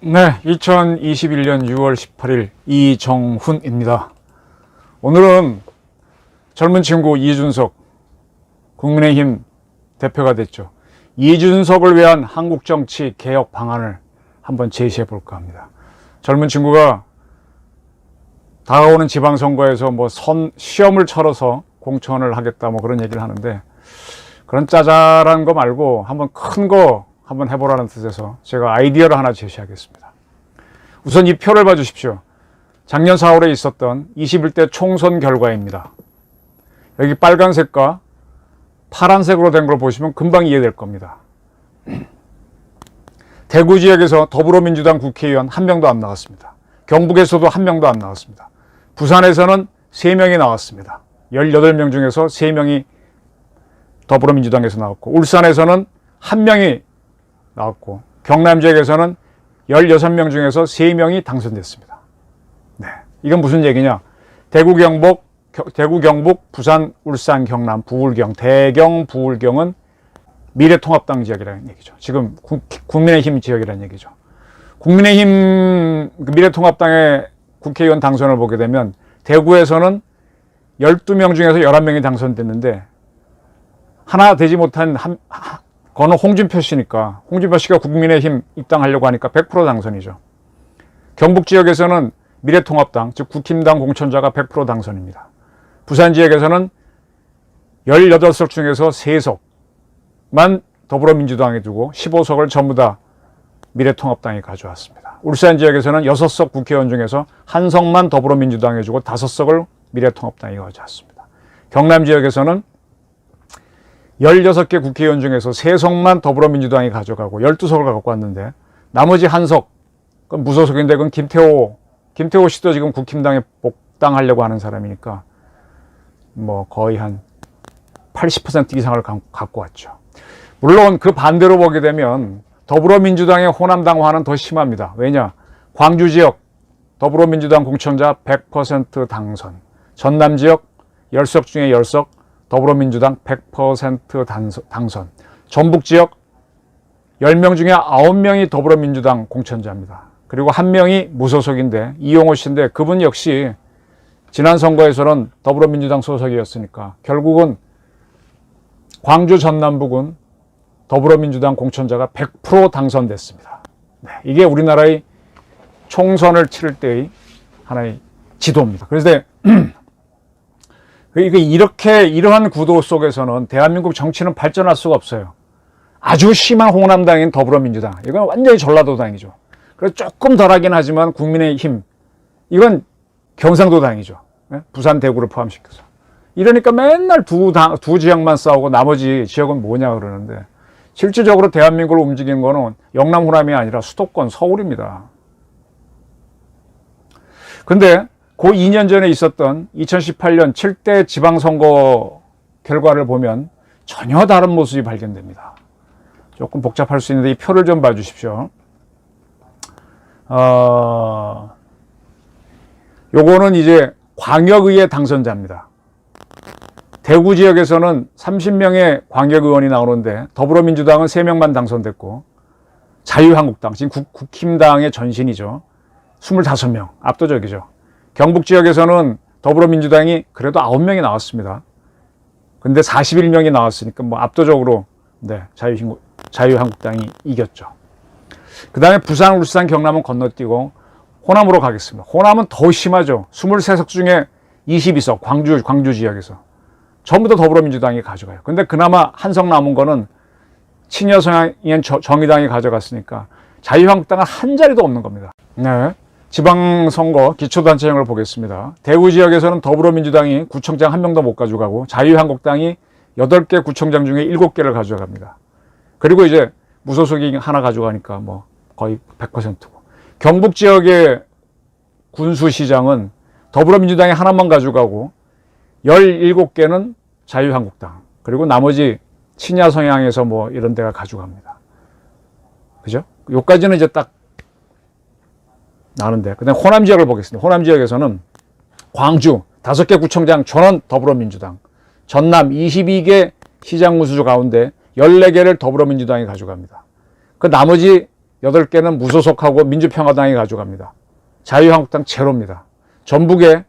네, 2021년 6월 18일 이정훈입니다. 오늘은 젊은 친구 이준석, 국민의힘 대표가 됐죠. 이준석을 위한 한국 정치 개혁 방안을 한번 제시해 볼까 합니다. 젊은 친구가 다가오는 지방선거에서 시험을 쳐서 공천을 하겠다 그런 얘기를 하는데, 그런 짜잘한 거 말고 한번 큰 거 한번 해보라는 뜻에서 제가 아이디어를 하나 제시하겠습니다. 우선 이 표를 봐주십시오. 작년 4월에 있었던 21대 총선 결과입니다. 여기 빨간색과 파란색으로 된 걸 보시면 금방 이해될 겁니다. 대구 지역에서 더불어민주당 국회의원 1명도 안 나왔습니다. 경북에서도 1명도 안 나왔습니다. 부산에서는 3명이 나왔습니다. 18명 중에서 3명이 더불어민주당에서 나왔고, 울산에서는 1명이 나왔고, 경남 지역에서는 16명 중에서 3명이 당선됐습니다. 네, 이건 무슨 얘기냐? 대구, 경북, 부산, 울산, 경남, 부울경, 대경, 부울경은 미래통합당 지역이라는 얘기죠. 지금 국민의힘 지역이라는 얘기죠. 국민의힘 미래통합당의 국회의원 당선을 보게 되면 대구에서는 12명 중에서 11명이 당선됐는데, 하나 되지 못한 그거는 홍준표 씨니까, 홍준표 씨가 국민의힘 입당하려고 하니까 100% 당선이죠. 경북 지역에서는 미래통합당, 즉 국힘당 공천자가 100% 당선입니다. 부산 지역에서는 18석 중에서 3석만 더불어민주당에 두고 15석을 전부 다 미래통합당이 가져왔습니다. 울산 지역에서는 6석 국회의원 중에서 1석만 더불어민주당에 주고 5석을 미래통합당이 가져왔습니다. 경남 지역에서는 16개 국회의원 중에서 3석만 더불어민주당이 가져가고 12석을 갖고 왔는데, 나머지 1석, 그건 무소속인데 그건 김태호 씨도 지금 국힘당에 복당하려고 하는 사람이니까 거의 한 80% 이상을 갖고 왔죠. 물론 그 반대로 보게 되면 더불어민주당의 호남당화는 더 심합니다. 왜냐? 광주 지역 더불어민주당 공천자 100% 당선, 전남 지역 10석 중에 10석 더불어민주당 100% 당선, 전북 지역 10명 중에 9명이 더불어민주당 공천자입니다. 그리고 1명이 무소속인데 이용호 씨인데, 그분 역시 지난 선거에서는 더불어민주당 소속이었으니까 결국은 광주 전남북은 더불어민주당 공천자가 100% 당선됐습니다. 네, 이게 우리나라의 총선을 치를 때의 하나의 지도입니다. 그래서 이러한 구도 속에서는 대한민국 정치는 발전할 수가 없어요. 아주 심한 호남당인 더불어민주당, 이건 완전히 전라도당이죠. 그래서 조금 덜하긴 하지만 국민의힘, 이건 경상도당이죠. 부산, 대구를 포함시켜서. 이러니까 맨날 두 지역만 싸우고 나머지 지역은 뭐냐 그러는데, 실질적으로 대한민국을 움직인 거는 영남 호남이 아니라 수도권 서울입니다. 근데 그 2년 전에 있었던 2018년 7대 지방선거 결과를 보면 전혀 다른 모습이 발견됩니다. 조금 복잡할 수 있는데 이 표를 좀 봐주십시오. 요거는 이제 광역의회 당선자입니다. 대구 지역에서는 30명의 광역의원이 나오는데 더불어민주당은 3명만 당선됐고, 자유한국당, 지금 국힘당의 전신이죠, 25명, 압도적이죠. 경북 지역에서는 더불어민주당이 그래도 9명이 나왔습니다. 근데 41명이 나왔으니까 압도적으로 자유한국당이 이겼죠. 그 다음에 부산, 울산, 경남은 건너뛰고 호남으로 가겠습니다. 호남은 더 심하죠. 23석 중에 22석, 광주 지역에서 전부 다 더불어민주당이 가져가요. 근데 그나마 1석 남은 거는 친여 성향인 정의당이 가져갔으니까 자유한국당은 한 자리도 없는 겁니다. 네. 지방선거 기초단체장을 보겠습니다. 대구 지역에서는 더불어민주당이 구청장 1명도 못 가져가고, 자유한국당이 8개 구청장 중에 7개를 가져갑니다. 그리고 이제 무소속이 하나 가져가니까 거의 100%고, 경북 지역의 군수시장은 더불어민주당이 하나만 가져가고 17개는 자유한국당, 그리고 나머지 친야 성향에서 이런 데가 가져갑니다. 그죠? 요까지는 이제 딱 나는데, 그다음 호남 지역을 보겠습니다. 호남 지역에서는 광주 5개 구청장 전원 더불어민주당, 전남 22개 시장 군수주 가운데 14개를 더불어민주당이 가져갑니다. 그 나머지 8개는 무소속하고 민주평화당이 가져갑니다. 자유한국당 제로입니다. 전북에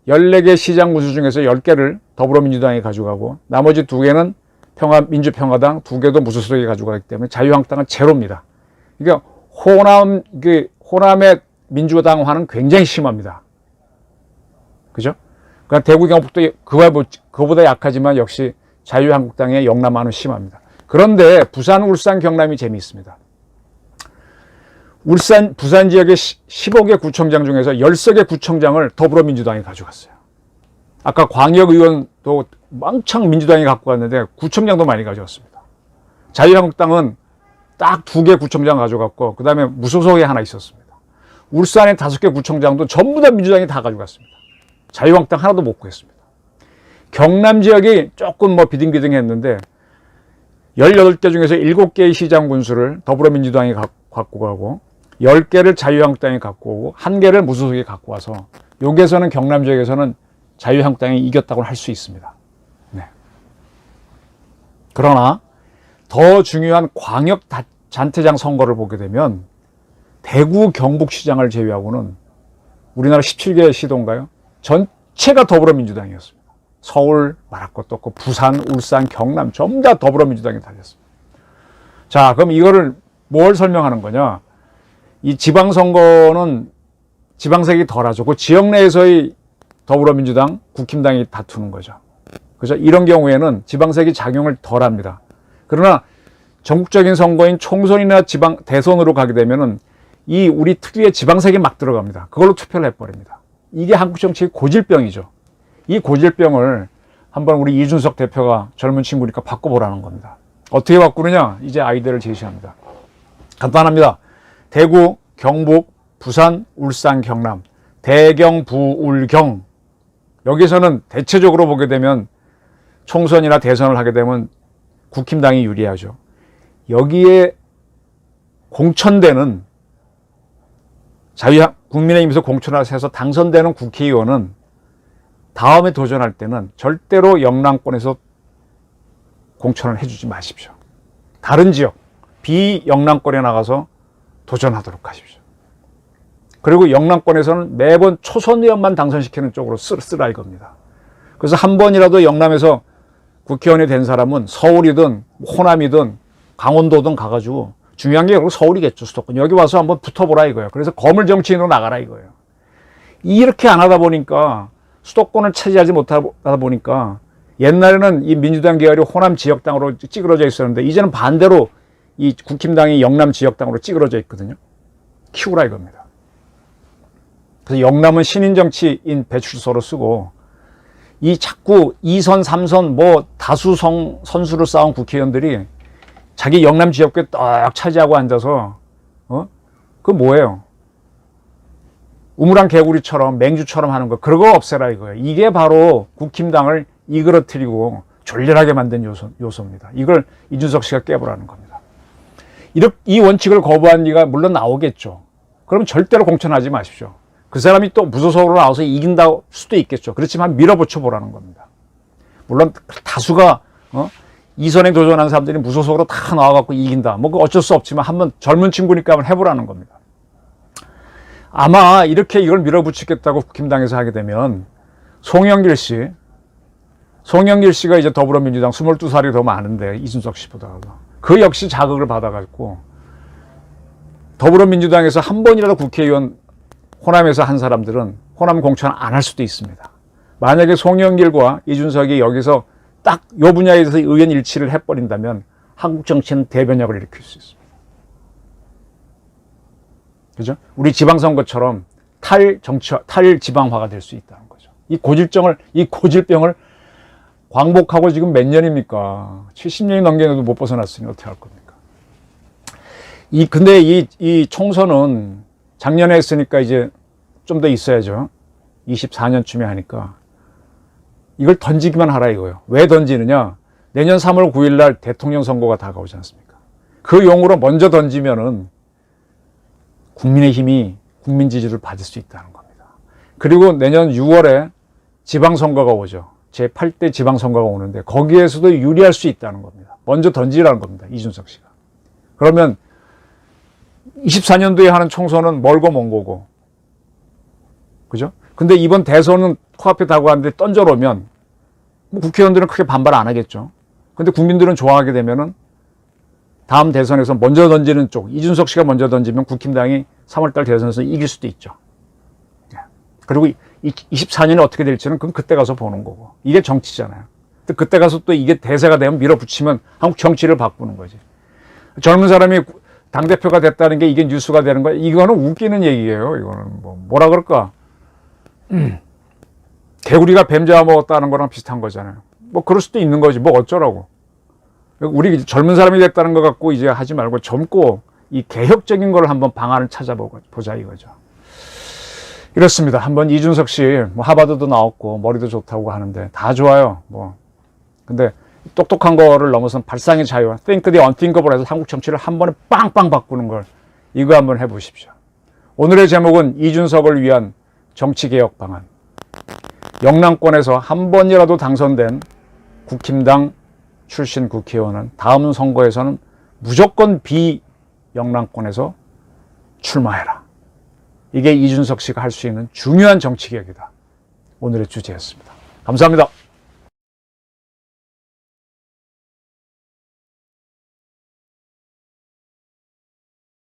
14개 시장 군수 중에서 10개를 더불어민주당이 가져가고 나머지 2개는 민주평화당, 2개도 무소속이 가져가기 때문에 자유한국당은 제로입니다. 그러니까 호남의 민주당화는 굉장히 심합니다. 그죠? 그러니까 대구 경북도 그보다 약하지만 역시 자유한국당의 영남화는 심합니다. 그런데 부산, 울산, 경남이 재미있습니다. 부산 지역의 15개 구청장 중에서 13개 구청장을 더불어민주당이 가져갔어요. 아까 광역의원도 왕창 민주당이 갖고 갔는데 구청장도 많이 가져갔습니다. 자유한국당은 딱 2개 구청장 가져갔고 그 다음에 무소속에 하나 있었습니다. 울산의 5개 구청장도 전부 다 민주당이 다 가져갔습니다. 자유한국당 하나도 못 구했습니다. 경남 지역이 조금 비등비등했는데 18개 중에서 7개의 시장 군수를 더불어민주당이 갖고 가고 10개를 자유한국당이 갖고 오고 1개를 무소속이 갖고 와서 여기에서는 경남 지역에서는 자유한국당이 이겼다고 할 수 있습니다. 네. 그러나 더 중요한 광역 잔태장 선거를 보게 되면 대구 경북시장을 제외하고는 우리나라 17개 시도인가요? 전체가 더불어민주당이었습니다. 서울 말할 것도 없고 부산, 울산, 경남 전부 다 더불어민주당이 달렸습니다. 자, 그럼 이거를 뭘 설명하는 거냐? 이 지방선거는 지방색이 덜하죠. 그 지역 내에서의 더불어민주당, 국힘당이 다투는 거죠. 그죠? 이런 경우에는 지방색이 작용을 덜합니다. 그러나 전국적인 선거인 총선이나 대선으로 가게 되면은 우리 특유의 지방색이 막 들어갑니다. 그걸로 투표를 해버립니다. 이게 한국 정치의 고질병이죠. 이 고질병을 한번 우리 이준석 대표가 젊은 친구니까 바꿔보라는 겁니다. 어떻게 바꾸느냐? 이제 아이디어를 제시합니다. 간단합니다. 대구, 경북, 부산, 울산, 경남, 대경, 부울경. 여기서는 대체적으로 보게 되면 총선이나 대선을 하게 되면 국힘당이 유리하죠. 여기에 공천되는 국민의힘에서 공천을 해서 당선되는 국회의원은 다음에 도전할 때는 절대로 영남권에서 공천을 해주지 마십시오. 다른 지역, 비영남권에 나가서 도전하도록 하십시오. 그리고 영남권에서는 매번 초선 의원만 당선시키는 쪽으로 쓰라 이겁니다. 그래서 한 번이라도 영남에서 국회의원이 된 사람은 서울이든 호남이든 강원도든 가가지고 중요한 게 서울이겠죠. 수도권. 여기 와서 한번 붙어보라 이거예요. 그래서 거물 정치인으로 나가라 이거예요. 이렇게 안 하다 보니까 수도권을 차지하지 못하다 보니까 옛날에는 이 민주당 계열이 호남 지역당으로 찌그러져 있었는데 이제는 반대로 이 국힘당이 영남 지역당으로 찌그러져 있거든요. 키우라 이겁니다. 그래서 영남은 신인 정치인 배출소로 쓰고 이 자꾸 2선, 3선 다수 선수를 쌓은 국회의원들이 자기 영남 지역구에 딱 차지하고 앉아서 그거 뭐예요? 우물안 개구리처럼 맹주처럼 하는 거 그런 거 없애라 이거예요. 이게 바로 국힘당을 이그러뜨리고 졸렬하게 만든 요소입니다. 이걸 이준석 씨가 깨보라는 겁니다. 이 원칙을 거부한 이가 물론 나오겠죠. 그럼 절대로 공천하지 마십시오. 그 사람이 또 무소속으로 나와서 이긴다 수도 있겠죠. 그렇지만 밀어붙여 보라는 겁니다. 물론 다수가 이선에 도전한 사람들이 무소속으로 다 나와갖고 이긴다. 어쩔 수 없지만 한번 젊은 친구니까 한번 해보라는 겁니다. 아마 이렇게 이걸 밀어붙이겠다고 국힘당에서 하게 되면 송영길 씨가 이제 더불어민주당 22살이 더 많은데 이준석 씨보다 그 역시 자극을 받아가지고 더불어민주당에서 한 번이라도 국회의원 호남에서 한 사람들은 호남 공천 안 할 수도 있습니다. 만약에 송영길과 이준석이 여기서 딱 이 분야에 대해서 의견 일치를 해버린다면 한국 정치는 대변혁을 일으킬 수 있습니다. 그죠? 우리 지방선거처럼 탈지방화가 될 수 있다는 거죠. 이 고질병을 광복하고 지금 몇 년입니까? 70년이 넘게도 못 벗어났으니 어떻게 할 겁니까? 근데 이 총선은 작년에 했으니까 이제 좀 더 있어야죠. 24년쯤에 하니까. 이걸 던지기만 하라 이거예요. 왜 던지느냐? 내년 3월 9일 날 대통령 선거가 다가오지 않습니까? 그 용으로 먼저 던지면은 국민의힘이 국민 지지를 받을 수 있다는 겁니다. 그리고 내년 6월에 지방선거가 오죠. 제8대 지방선거가 오는데 거기에서도 유리할 수 있다는 겁니다. 먼저 던지라는 겁니다. 이준석 씨가. 그러면 24년도에 하는 총선은 멀고 먼 거고. 그죠? 근데 이번 대선은 코앞에 다가왔는데 던져놓으면 뭐 국회의원들은 크게 반발 안 하겠죠. 근데 국민들은 좋아하게 되면은 다음 대선에서 먼저 던지는 쪽, 이준석 씨가 먼저 던지면 국힘당이 3월달 대선에서 이길 수도 있죠. 그리고 24년에 어떻게 될지는 그건 그때 가서 보는 거고. 이게 정치잖아요. 근데 그때 가서 또 이게 대세가 되면 밀어붙이면 한국 정치를 바꾸는 거지. 젊은 사람이 당대표가 됐다는 게 이게 뉴스가 되는 거야. 이거는 웃기는 얘기예요. 이거는 뭐라 그럴까. 개구리가 뱀 잡아먹었다는 거랑 비슷한 거잖아요. 뭐 그럴 수도 있는 거지. 뭐 어쩌라고. 우리 젊은 사람이 됐다는 거 갖고 이제 하지 말고 젊고 이 개혁적인 걸 한번 방안을 찾아보자 이거죠. 이렇습니다. 한번 이준석 씨, 뭐 하버드도 나왔고 머리도 좋다고 하는데 다 좋아요. 뭐 근데 똑똑한 거를 넘어선 발상의 자유, think the unthinkable 해서 한국 정치를 한 번에 빵빵 바꾸는 걸 이거 한번 해보십시오. 오늘의 제목은 이준석을 위한 정치개혁 방안. 영남권에서 한 번이라도 당선된 국힘당 출신 국회의원은 다음 선거에서는 무조건 비영남권에서 출마해라. 이게 이준석 씨가 할 수 있는 중요한 정치개혁이다. 오늘의 주제였습니다. 감사합니다.